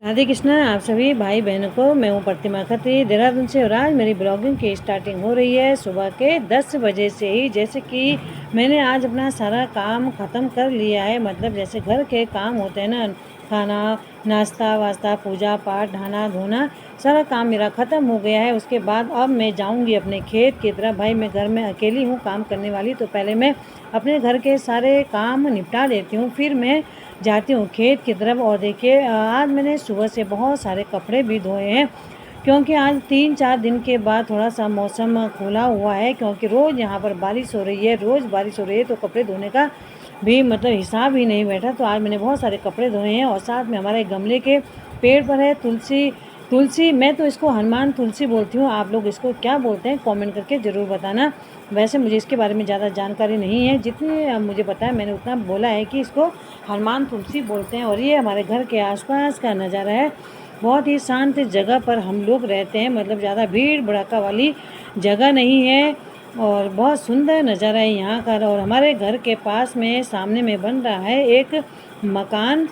राधे कृष्णा। आप सभी भाई बहनों को मैं हूँ प्रतिमा खत्री देहरादून से और आज मेरी ब्लॉगिंग की स्टार्टिंग हो रही है सुबह के 10 बजे से ही। जैसे कि मैंने आज अपना सारा काम ख़त्म कर लिया है, मतलब जैसे घर के काम होते हैं ना, खाना नाश्ता वास्ता पूजा पाठ नहाना धोना सारा काम मेरा ख़त्म हो गया है। उसके बाद अब मैं जाऊंगी अपने खेत की तरफ। भाई मैं घर में अकेली हूँ काम करने वाली, तो पहले मैं अपने घर के सारे काम निपटा देती हूँ, फिर मैं जाती हूँ खेत की तरफ। और देखिए आज मैंने सुबह से बहुत सारे कपड़े भी धोए हैं, क्योंकि आज 3-4 दिन के बाद थोड़ा सा मौसम खुला हुआ है, क्योंकि रोज़ यहाँ पर बारिश हो रही है, रोज़ बारिश हो रही है, तो कपड़े धोने का भी मतलब हिसाब ही नहीं बैठा। तो आज मैंने बहुत सारे कपड़े धोए हैं। और साथ में हमारे गमले के पेड़ पर है तुलसी। तुलसी मैं तो इसको हनुमान तुलसी बोलती हूँ, आप लोग इसको क्या बोलते हैं कमेंट करके ज़रूर बताना। वैसे मुझे इसके बारे में ज़्यादा जानकारी नहीं है, जितनी मुझे पता है मैंने उतना बोला है कि इसको हनुमान तुलसी बोलते हैं। और ये हमारे घर के आसपास का नज़ारा है। बहुत ही शांत जगह पर हम लोग रहते हैं, मतलब ज़्यादा भीड़ भड़ाका वाली जगह नहीं है और बहुत सुंदर नज़ारा है यहाँ का। और हमारे घर के पास में सामने में बन रहा है एक मकान।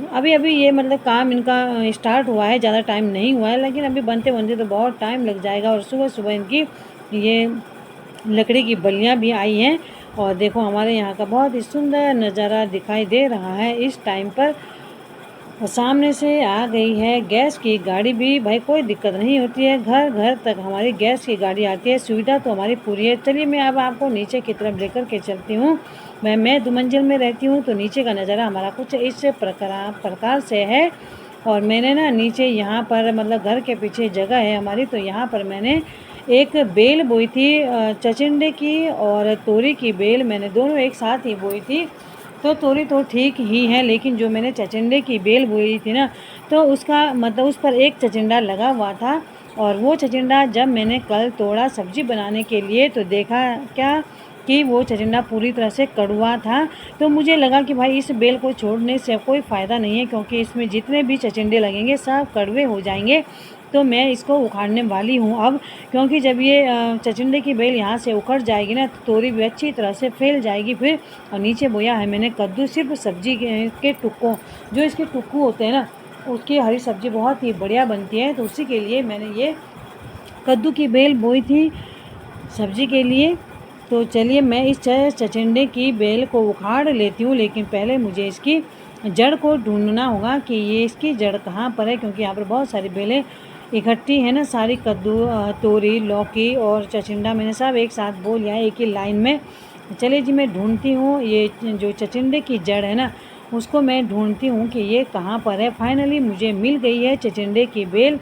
अभी अभी ये मतलब काम इनका स्टार्ट हुआ है, ज़्यादा टाइम नहीं हुआ है, लेकिन अभी बनते बनते तो बहुत टाइम लग जाएगा। और सुबह सुबह इनकी ये लकड़ी की बल्लियाँ भी आई हैं। और देखो हमारे यहाँ का बहुत ही सुंदर नज़ारा दिखाई दे रहा है इस टाइम पर। और सामने से आ गई है गैस की गाड़ी भी। भाई कोई दिक्कत नहीं होती है, घर घर तक हमारी गैस की गाड़ी आती है, सुविधा तो हमारी पूरी है। चलिए मैं अब आपको नीचे की तरफ लेकर के चलती हूँ। मैं 2 मंजिल में रहती हूँ, तो नीचे का नज़ारा हमारा कुछ इस प्रकार से है। और मैंने ना नीचे यहाँ पर मतलब घर के पीछे जगह है हमारी, तो यहाँ पर मैंने एक बेल बोई थी चचिंडे की और तोरी की बेल, मैंने दोनों एक साथ ही बोई थी। तो तोरी तो ठीक ही है, लेकिन जो मैंने चचिंडे की बेल बोई थी ना, तो उसका मतलब उस पर एक चचिंडा लगा हुआ था। और वो चचिंडा जब मैंने कल तोड़ा सब्जी बनाने के लिए, तो देखा क्या कि वो चचिंडा पूरी तरह से कड़वा था। तो मुझे लगा कि भाई इस बेल को छोड़ने से कोई फ़ायदा नहीं है, क्योंकि इसमें जितने भी चचिंडे लगेंगे सब कड़वे हो जाएंगे। तो मैं इसको उखाड़ने वाली हूँ अब, क्योंकि जब ये चचिंडे की बेल यहाँ से उखड़ जाएगी ना, तो तोरी भी अच्छी तरह से फैल जाएगी फिर। और नीचे बोया है मैंने कद्दू, सिर्फ सब्जी के टुक्कों, जो इसके टुक्कू होते हैं ना, उसकी हरी सब्ज़ी बहुत ही बढ़िया बनती है, तो उसी के लिए मैंने ये कद्दू की बेल बोई थी सब्जी के लिए। तो चलिए मैं इस चचिंडे की बेल को उखाड़ लेती हूँ, लेकिन पहले मुझे इसकी जड़ को ढूंढना होगा कि ये इसकी जड़ कहाँ पर है, क्योंकि यहाँ पर बहुत सारी बेलें इकट्ठी है ना, सारी कद्दू तोरी लौकी और चचिंडा मैंने सब एक साथ बो लिया है एक ही लाइन में। चलिए जी मैं ढूंढती हूँ ये जो चचिंडे की जड़ है ना, उसको मैं ढूंढती हूँ कि ये कहाँ पर है। फाइनली मुझे मिल गई है चचिंडे की बेल,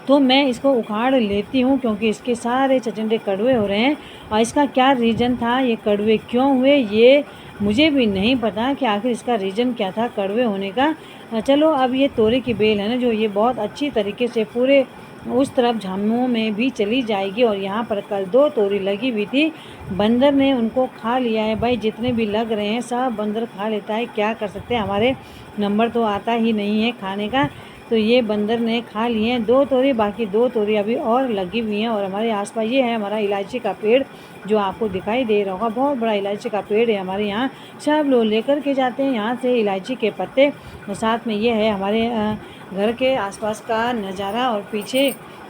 तो मैं इसको उखाड़ लेती हूँ, क्योंकि इसके सारे चचिंडे कड़वे हो रहे हैं। और इसका क्या रीज़न था, ये कड़वे क्यों हुए, ये मुझे भी नहीं पता कि आखिर इसका रीज़न क्या था कड़वे होने का। चलो अब ये तोरी की बेल है ना, जो ये बहुत अच्छी तरीके से पूरे उस तरफ झामुओं में भी चली जाएगी। और यहाँ पर कल 2 तोरी लगी हुई थी, बंदर ने उनको खा लिया है। भाई जितने भी लग रहे हैं सब बंदर खा लेता है, क्या कर सकते हैं, हमारे नंबर तो आता ही नहीं है खाने का। तो ये बंदर ने खा लिए हैं 2 तोरी, बाकी 2 तोरी अभी और लगी हुई हैं। और हमारे आसपास ये है हमारा इलायची का पेड़, जो आपको दिखाई दे रहा होगा, बहुत बड़ा इलायची का पेड़ है हमारे यहाँ। सब लोग लेकर के जाते हैं यहाँ से इलायची के पत्ते। और साथ में ये है हमारे घर के आसपास का नज़ारा। और पीछे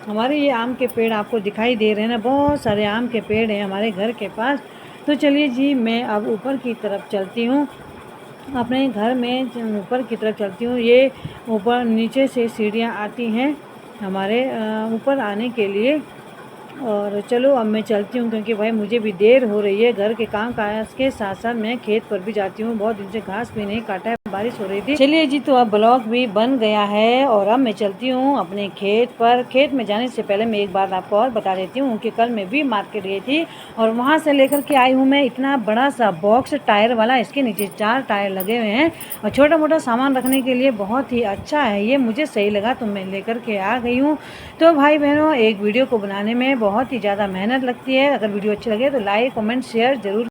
हमारे ये आम के पेड़ आपको दिखाई दे रहे हैं ना, बहुत सारे आम के पेड़ हैं हमारे घर के पास। तो चलिए जी मैं अब ऊपर की तरफ चलती हूँ, अपने घर में ऊपर की तरफ चलती हूँ। ये ऊपर नीचे से सीढ़ियाँ आती हैं हमारे ऊपर आने के लिए। और चलो अब मैं चलती हूँ, क्योंकि भाई मुझे भी देर हो रही है। घर के काम काज के साथ साथ मैं खेत पर भी जाती हूँ, बहुत दिन से घास भी नहीं काटा है, बारिश हो रही थी। चलिए जी तो अब ब्लॉग भी बन गया है और अब मैं चलती हूँ अपने खेत पर। खेत में जाने से पहले मैं एक बात आपको और बता देती हूँ कि कल मैं भी मार्केट गई थी और वहाँ से लेकर के आई हूँ मैं इतना बड़ा सा बॉक्स टायर वाला। इसके नीचे 4 टायर लगे हुए हैं और छोटा मोटा सामान रखने के लिए बहुत ही अच्छा है, ये मुझे सही लगा तो मैं लेकर के आ गई हूँ। तो भाई बहनों, एक वीडियो को बनाने में बहुत ही ज़्यादा मेहनत लगती है। अगर वीडियो अच्छी लगे तो लाइक कमेंट शेयर ज़रूर